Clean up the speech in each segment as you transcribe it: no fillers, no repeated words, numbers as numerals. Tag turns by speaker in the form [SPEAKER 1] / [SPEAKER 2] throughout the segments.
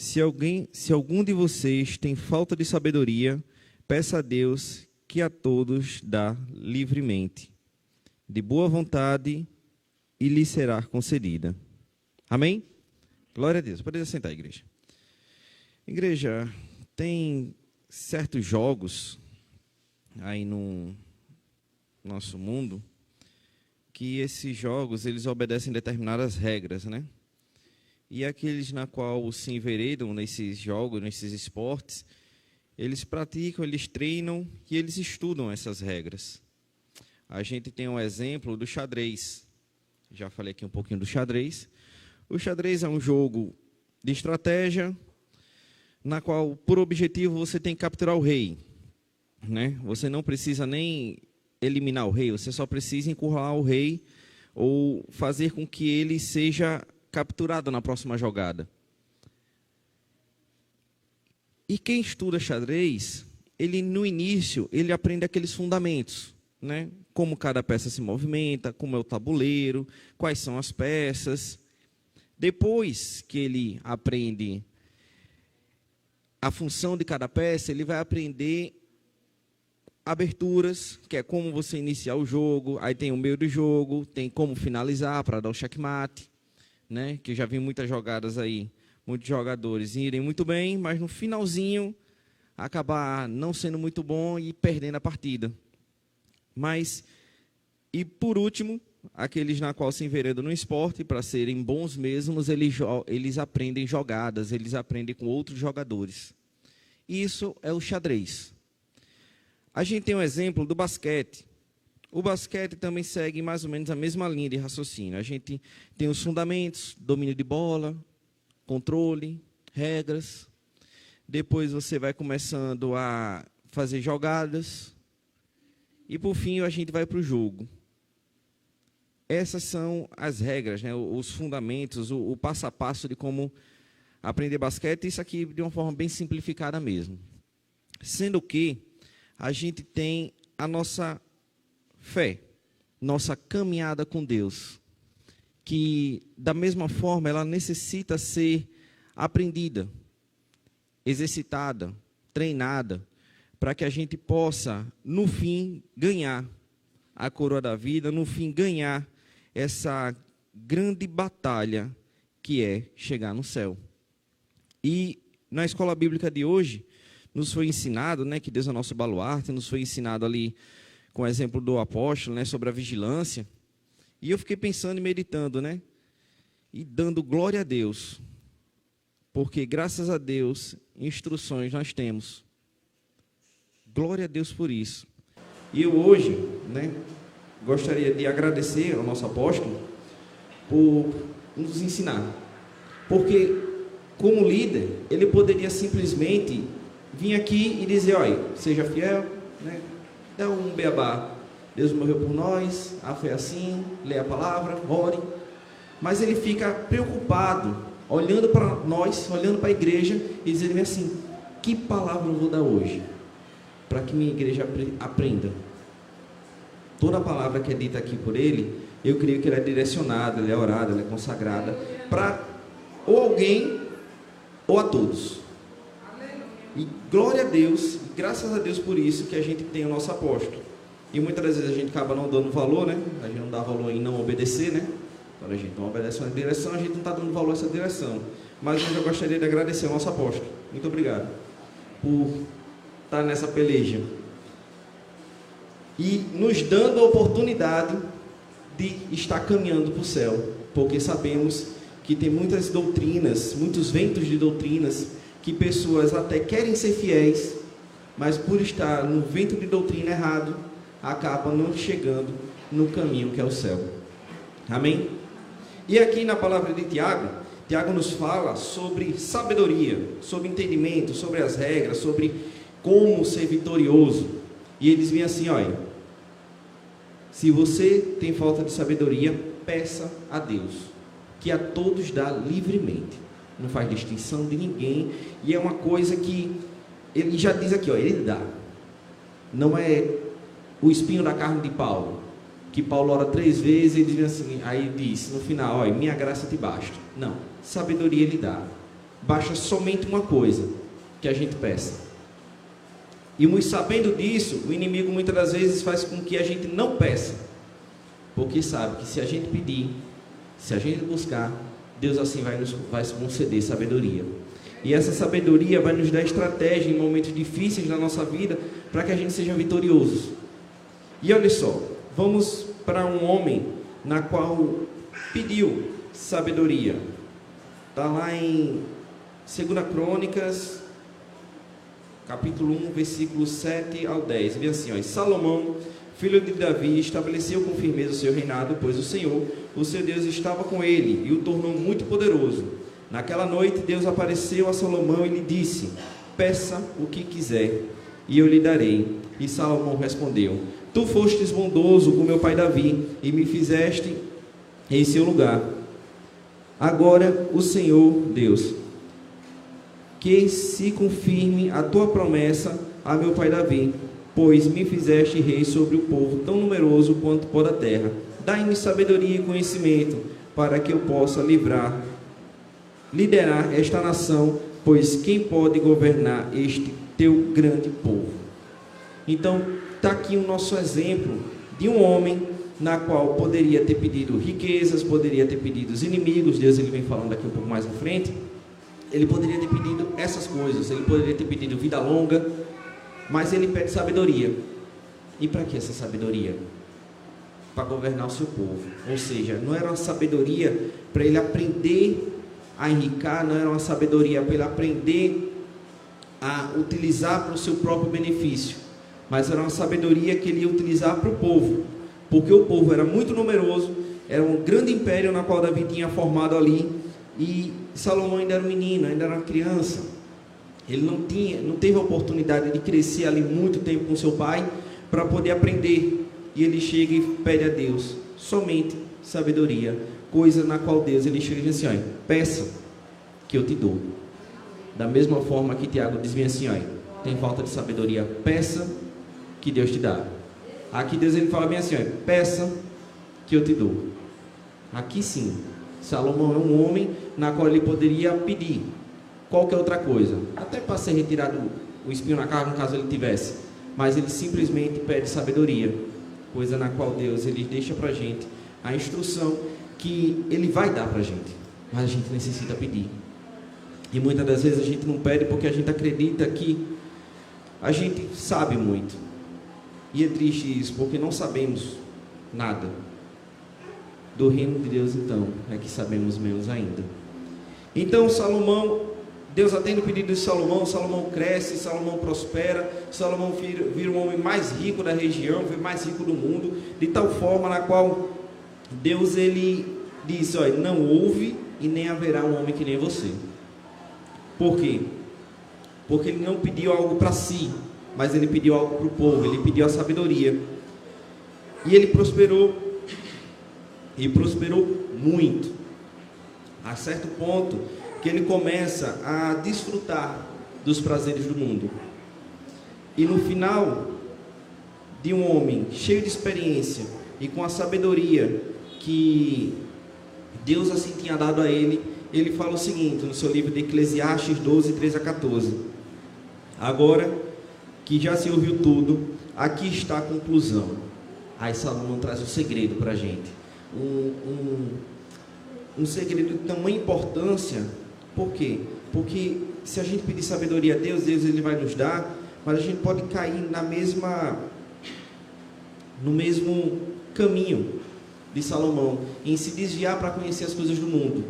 [SPEAKER 1] Se algum de vocês tem falta de sabedoria, peça a Deus que a todos dá livremente, de boa vontade, e lhe será concedida. Amém? Glória a Deus. Pode sentar, igreja. Igreja, tem certos jogos aí no nosso mundo que esses jogos, eles obedecem determinadas regras, né? E aqueles na qual se enveredam nesses jogos, nesses esportes, eles praticam, eles treinam e eles estudam essas regras. A gente tem um exemplo do xadrez. Já falei aqui um pouquinho do xadrez. O xadrez é um jogo de estratégia, na qual, por objetivo, você tem que capturar o rei, né? Você não precisa nem eliminar o rei, você só precisa encurralar o rei ou fazer com que ele seja capturado na próxima jogada. E quem estuda xadrez, ele no início, ele aprende aqueles fundamentos, né? Como cada peça se movimenta, como é o tabuleiro, quais são as peças. Depois que ele aprende a função de cada peça, ele vai aprender aberturas, que é como você iniciar o jogo, aí tem o meio do jogo, tem como finalizar para dar o checkmate, né? Que eu já vi muitas jogadas aí, muitos jogadores irem muito bem, mas no finalzinho acabar não sendo muito bom e perdendo a partida. Mas, e por último, aqueles na qual se enveredam no esporte, para serem bons mesmos, eles aprendem jogadas, eles aprendem com outros jogadores. Isso é o xadrez. A gente tem um exemplo do basquete. O basquete também segue mais ou menos a mesma linha de raciocínio. A gente tem os fundamentos, domínio de bola, controle, regras. Depois você vai começando a fazer jogadas. E, por fim, a gente vai para o jogo. Essas são as regras, né? Os fundamentos, o passo a passo de como aprender basquete. Isso aqui de uma forma bem simplificada mesmo. Sendo que a gente tem a nossa fé, nossa caminhada com Deus, que da mesma forma ela necessita ser aprendida, exercitada, treinada, para que a gente possa, no fim, ganhar a coroa da vida, no fim, ganhar essa grande batalha que é chegar no céu. E na escola bíblica de hoje, nos foi ensinado, né, que Deus é nosso baluarte, nos foi ensinado ali com o exemplo do apóstolo, né, sobre a vigilância. E eu fiquei pensando e meditando, né, e dando glória a Deus, porque graças a Deus, instruções nós temos. Glória a Deus por isso. E eu hoje, né, gostaria de agradecer ao nosso apóstolo por nos ensinar. Porque, como líder, ele poderia simplesmente vir aqui e dizer, olha, seja fiel, né, dá um beabá. Deus morreu por nós, a fé é assim, lê a palavra, ore. Mas ele fica preocupado, olhando para nós, olhando para a igreja e dizendo assim, que palavra eu vou dar hoje? Para que minha igreja aprenda. Toda a palavra que é dita aqui por ele, eu creio que ela é direcionada, ela é orada, ela é consagrada para ou alguém ou a todos. E glória a Deus, graças a Deus por isso que a gente tem o nosso apóstolo. E muitas das vezes a gente acaba não dando valor, né? A gente não dá valor em não obedecer, né? Quando a gente não obedece uma direção, a gente não está dando valor a essa direção. Mas eu já gostaria de agradecer ao nosso apóstolo. Muito obrigado por estar nessa peleja. E nos dando a oportunidade de estar caminhando para o céu. Porque sabemos que tem muitas doutrinas, muitos ventos de doutrinas, que pessoas até querem ser fiéis, mas por estar no vento de doutrina errado, acabam não chegando no caminho que é o céu. Amém? E aqui na palavra de Tiago, Tiago nos fala sobre sabedoria, sobre entendimento, sobre as regras, sobre como ser vitorioso. E ele diz bem assim, olha, se você tem falta de sabedoria, peça a Deus, que a todos dá livremente. Não faz distinção de ninguém. E é uma coisa que ele já diz aqui, ó, ele dá. Não é o espinho da carne de Paulo, que Paulo ora 3 vezes e diz assim, aí diz no final, ó, minha graça te basta. Não, sabedoria ele dá. basta somente uma coisa, que a gente peça. E sabendo disso, o inimigo muitas das vezes faz com que a gente não peça, porque sabe que se a gente pedir, se a gente buscar, Deus assim vai nos conceder sabedoria. E essa sabedoria vai nos dar estratégia em momentos difíceis na nossa vida, para que a gente seja vitorioso. E olha só, vamos para um homem na qual pediu sabedoria. Está lá em 2 Crônicas, capítulo 1, versículos 7 ao 10. Diz assim, ó: Salomão, filho de Davi, estabeleceu com firmeza o seu reinado, pois o Senhor, o seu Deus, estava com ele e o tornou muito poderoso. Naquela noite Deus apareceu a Salomão e lhe disse: peça o que quiser e eu lhe darei. E Salomão respondeu: tu fostes bondoso com meu pai Davi e me fizeste em seu lugar. Agora o Senhor Deus, que se confirme a tua promessa a meu pai Davi, pois me fizeste rei sobre o povo tão numeroso quanto pó da terra. Dai-me sabedoria e conhecimento, para que eu possa liderar esta nação, pois quem pode governar este teu grande povo? Então, está aqui o nosso exemplo de um homem na qual poderia ter pedido riquezas, poderia ter pedido os inimigos. Deus, ele vem falando aqui um pouco mais à frente. Ele poderia ter pedido essas coisas, ele poderia ter pedido vida longa, mas ele pede sabedoria. E para que essa sabedoria? Para governar o seu povo. Ou seja, não era uma sabedoria para ele aprender a enricar, não era uma sabedoria para ele aprender a utilizar para o seu próprio benefício, mas era uma sabedoria que ele ia utilizar para o povo, porque o povo era muito numeroso, era um grande império na qual Davi tinha formado ali, e Salomão ainda era um menino, ainda era uma criança. Ele não teve a oportunidade de crescer ali muito tempo com seu pai para poder aprender, e ele chega e pede a Deus somente sabedoria, coisa na qual Deus, ele chega e diz assim: peça que eu te dou. Da mesma forma que Tiago diz bem assim: tem falta de sabedoria, peça que Deus te dá. Aqui Deus, ele fala bem assim: peça que eu te dou. Aqui sim, Salomão é um homem na qual ele poderia pedir qualquer outra coisa, até para ser retirado o espinho na carne, caso ele tivesse, mas ele simplesmente pede sabedoria, coisa na qual Deus, ele deixa para a gente a instrução que ele vai dar para a gente, mas a gente necessita pedir. E muitas das vezes a gente não pede porque a gente acredita que a gente sabe muito, e é triste isso, porque não sabemos nada do reino de Deus. Então é que sabemos menos ainda. Então Salomão, Deus atende o pedido de Salomão, Salomão cresce, Salomão prospera, Salomão vira um homem mais rico da região, mais rico do mundo, de tal forma na qual Deus, ele disse: não houve e nem haverá um homem que nem você. Por quê? Porque ele não pediu algo para si, mas ele pediu algo para o povo, ele pediu a sabedoria. E ele prosperou, e prosperou muito, a certo ponto que ele começa a desfrutar dos prazeres do mundo. E no final de um homem cheio de experiência e com a sabedoria que Deus assim tinha dado a ele, ele fala o seguinte no seu livro de Eclesiastes 12, 13 a 14: agora que já se ouviu tudo, aqui está a conclusão. Aí Salomão traz um segredo para a gente, um segredo de tamanha importância. Por quê? Porque se a gente pedir sabedoria a Deus, Deus, ele vai nos dar, mas a gente pode cair no mesmo caminho de Salomão, em se desviar para conhecer as coisas do mundo.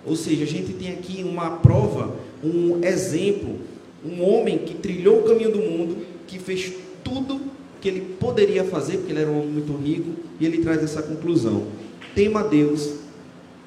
[SPEAKER 1] Ou seja, a gente tem aqui uma prova, um exemplo, um homem que trilhou o caminho do mundo, que fez tudo que ele poderia fazer, porque ele era um homem muito rico, e ele traz essa conclusão: tema a Deus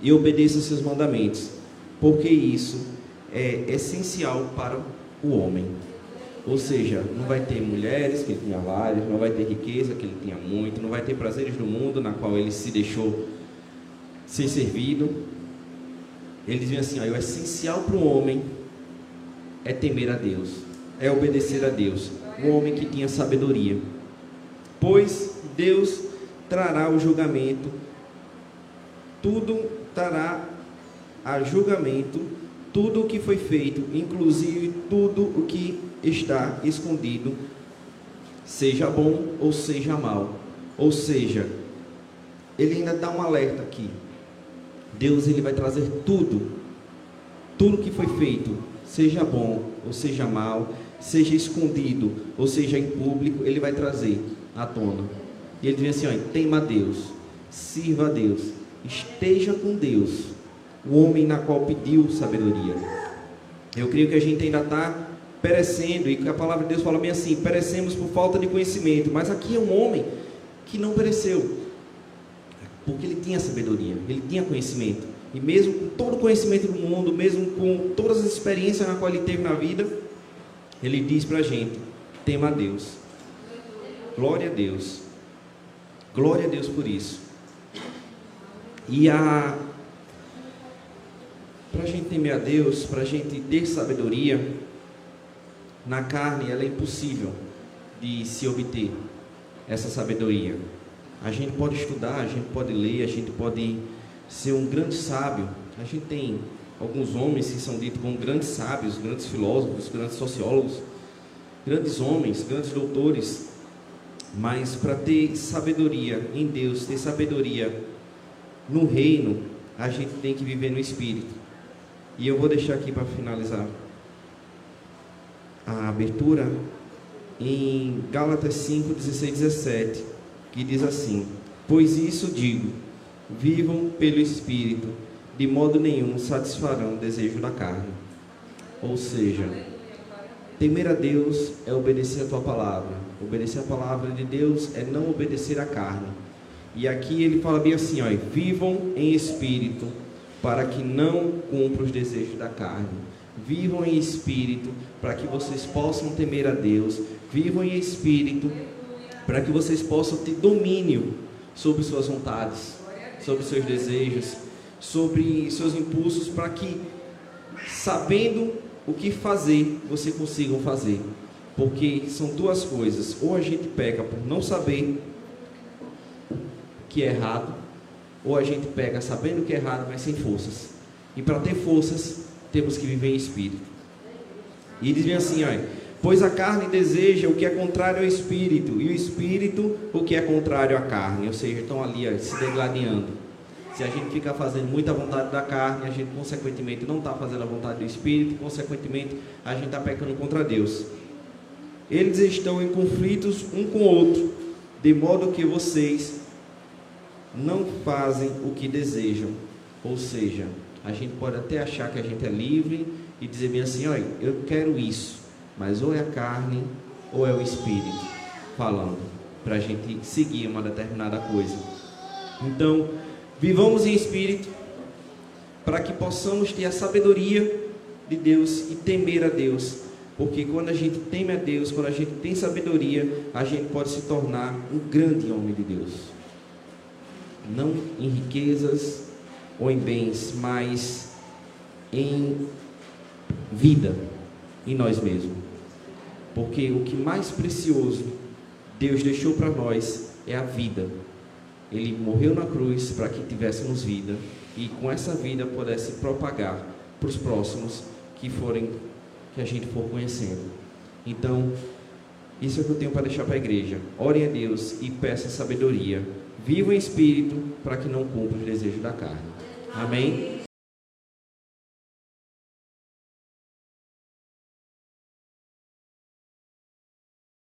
[SPEAKER 1] e obedeça aos seus mandamentos, porque isso é essencial para o homem. Ou seja, não vai ter mulheres, que ele tinha várias, não vai ter riqueza, que ele tinha muito, não vai ter prazeres do mundo, na qual ele se deixou ser servido. Ele dizia assim: o essencial para o homem é temer a Deus, é obedecer a Deus. Um homem que tinha sabedoria, pois Deus trará o julgamento, tudo trará a julgamento tudo o que foi feito, inclusive tudo o que está escondido, seja bom ou seja mal. Ou seja, ele ainda dá um alerta aqui. Deus, ele vai trazer tudo que foi feito, seja bom ou seja mal, seja escondido ou seja em público, ele vai trazer à tona. E ele diz assim, ó, tema a Deus, sirva a Deus, esteja com Deus, o homem na qual pediu sabedoria. Eu creio que a gente ainda está perecendo, e que a palavra de Deus fala bem assim, perecemos por falta de conhecimento. Mas aqui é um homem que não pereceu, porque ele tinha sabedoria, ele tinha conhecimento. E mesmo com todo o conhecimento do mundo, mesmo com todas as experiências na qual ele teve na vida, ele diz para a gente, tema a Deus. Glória a Deus. Glória a Deus por isso. E para a gente temer a Deus, para a gente ter sabedoria, na carne ela é impossível de se obter essa sabedoria. A gente pode estudar, a gente pode ler, a gente pode ser um grande sábio. A gente tem alguns homens que são ditos como grandes sábios, grandes filósofos, grandes sociólogos, grandes homens, grandes doutores. Mas para ter sabedoria em Deus, ter sabedoria no reino, a gente tem que viver no Espírito. E eu vou deixar aqui para finalizar a abertura em Gálatas 5, 16, 17, que diz assim: pois isso digo, vivam pelo Espírito, de modo nenhum satisfarão o desejo da carne. Ou seja, temer a Deus é obedecer a tua palavra. Obedecer a palavra de Deus é não obedecer à carne. E aqui ele fala bem assim, ó, vivam em espírito, para que não cumpram os desejos da carne. Vivam em espírito, para que vocês possam temer a Deus. Vivam em espírito, para que vocês possam ter domínio sobre suas vontades, sobre seus desejos, sobre seus impulsos, para que, sabendo o que fazer, você consiga fazer. Porque são duas coisas: ou a gente peca por não saber que é errado, ou a gente pega sabendo que é errado, mas sem forças. E para ter forças, temos que viver em espírito. E diz bem assim, olha, pois a carne deseja o que é contrário ao espírito, e o espírito o que é contrário à carne. Ou seja, estão ali, ó, se degladiando. Se a gente ficar fazendo muita vontade da carne, a gente consequentemente não está fazendo a vontade do espírito, e consequentemente a gente está pecando contra Deus. Eles estão em conflitos um com o outro, de modo que vocês não fazem o que desejam. Ou seja, a gente pode até achar que a gente é livre e dizer bem assim, olha, eu quero isso, mas ou é a carne ou é o espírito falando, para a gente seguir uma determinada coisa. Então, vivamos em espírito, para que possamos ter a sabedoria de Deus e temer a Deus. Porque quando a gente teme a Deus, quando a gente tem sabedoria, a gente pode se tornar um grande homem de Deus. Não em riquezas ou em bens, mas em vida, em nós mesmos. Porque o que mais precioso Deus deixou para nós é a vida. Ele morreu na cruz para que tivéssemos vida, e com essa vida pudesse propagar para os próximos que a gente for conhecendo. Então, isso é o que eu tenho para deixar para a igreja. Orem a Deus e peçam sabedoria. Vivam em espírito, para que não cumpram os desejos da carne. Amém?